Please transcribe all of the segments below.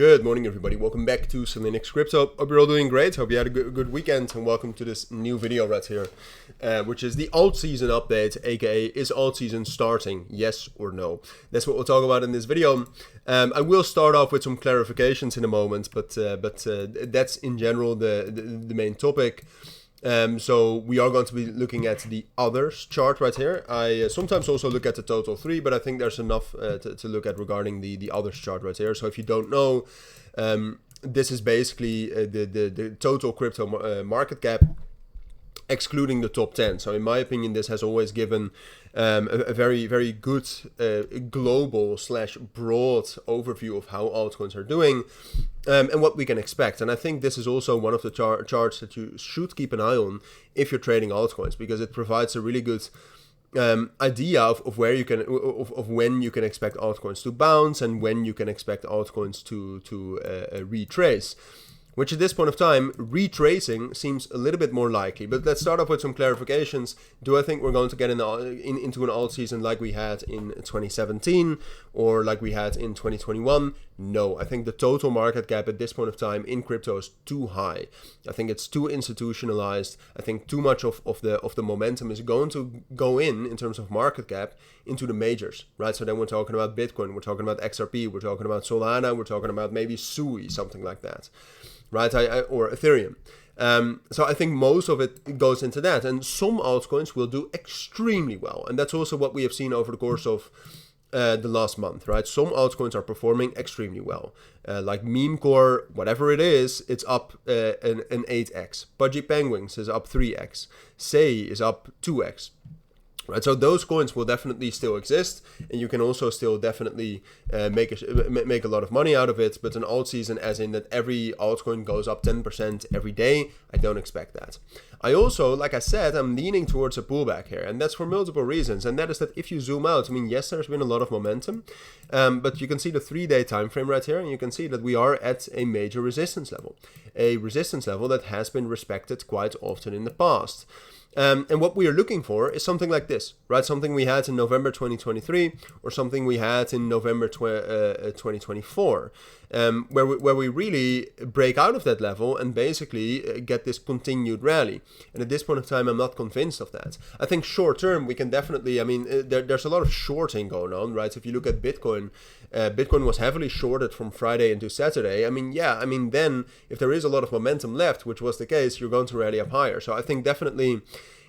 Good morning, everybody. Welcome back to Cilinix Crypto. Hope you're all doing great. Hope you had a good weekend, and welcome to this new video right here, which is the Altseason update, aka is Altseason starting? Yes or no? That's what we'll talk about in this video. I will start off with some clarifications in a moment, but that's in general the main topic. So we are going to be looking at the others chart right here. I sometimes also look at the total 3, but I think there's enough to look at regarding the others chart right here. So if you don't know, this is basically the total crypto market cap, excluding the top 10. So in my opinion, this has always given a very good global / broad overview of how altcoins are doing and what we can expect. And I think this is also one of the charts that you should keep an eye on if you're trading altcoins, because it provides a really good idea of where you can of when you can expect altcoins to bounce and when you can expect altcoins to retrace. Which at this point of time, retracing seems a little bit more likely. But let's start off with some clarifications. Do I think we're going to get into an alt season like we had in 2017 or like we had in 2021? No, I think the total market cap at this point of time in crypto is too high. I think it's too institutionalized. I think too much of the momentum is going to go in terms of market cap into the majors, right? So then we're talking about Bitcoin, we're talking about XRP, we're talking about Solana, we're talking about maybe Sui, something like that. Right, or Ethereum. So I think most of it goes into that, and some altcoins will do extremely well, and that's also what we have seen over the course of the last month, right? Some altcoins are performing extremely well, like Memecore, whatever it is, it's up an 8x. Pudgy Penguins is up 3x. Say is up 2x. Right, so those coins will definitely still exist, and you can also still definitely make a lot of money out of it. But an alt season, as in that every altcoin goes up 10% every day, I don't expect that. I also, like I said, I'm leaning towards a pullback here, and that's for multiple reasons. And that is that if you zoom out, I mean, yes, there's been a lot of momentum, but you can see the 3-day time frame right here, and you can see that we are at a major resistance level, that has been respected quite often in the past. And what we are looking for is something like this, right? Something we had in November 2023 or something we had in November 2024, where we really break out of that level and basically get this continued rally. And at this point of time, I'm not convinced of that. I think short term, we can definitely, I mean, there's a lot of shorting going on, right? So if you look at Bitcoin, Bitcoin was heavily shorted from Friday into Saturday. I mean, yeah, I mean, then if there is a lot of momentum left, which was the case, you're going to rally up higher. So I think definitely,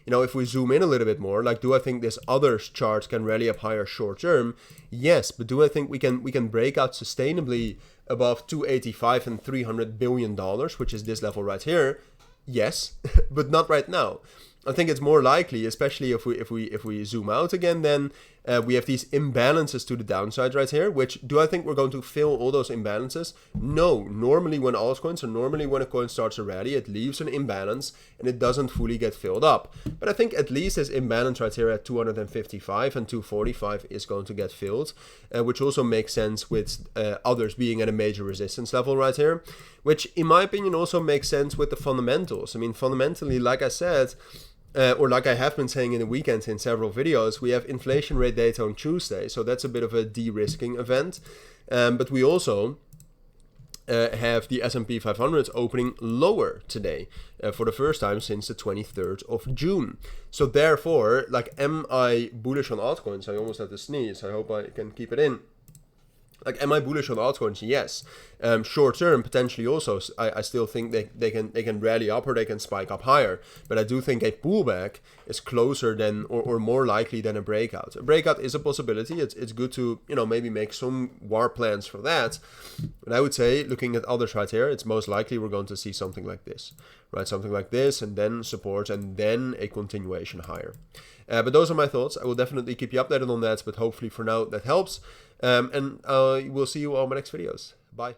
you know, if we zoom in a little bit more, like, do I think this others chart can rally up higher short term? Yes, but do I think we can break out sustainably above 285 and $300 billion, which is this level right here? Yes, but not right now. I think it's more likely, especially if we zoom out again, then we have these imbalances to the downside right here, which do I think we're going to fill all those imbalances? No. Normally when altcoins, or normally when a coin starts a rally, it leaves an imbalance and it doesn't fully get filled up. But I think at least this imbalance right here at 255 and 245 is going to get filled, which also makes sense with others being at a major resistance level right here, which in my opinion also makes sense with the fundamentals. I mean, fundamentally, like I said, or like I have been saying in the weekend in several videos, we have inflation rate data on Tuesday, so that's a bit of a de-risking event. But we also have the S&P 500 opening lower today for the first time since the 23rd of June. So therefore, like, am I bullish on altcoins? I almost had to sneeze. I hope I can keep it in. Like, am I bullish on altcoins? Yes. Short term, potentially also, I still think they can rally up or they can spike up higher. But I do think a pullback is closer than or more likely than a breakout. A breakout is a possibility. It's good to, you know, maybe make some war plans for that. But I would say, looking at others right here, it's most likely we're going to see something like this, right? Something like this, and then support, and then a continuation higher. But those are my thoughts. I will definitely keep you updated on that, but hopefully for now that helps. And we'll see you on my next videos. Bye.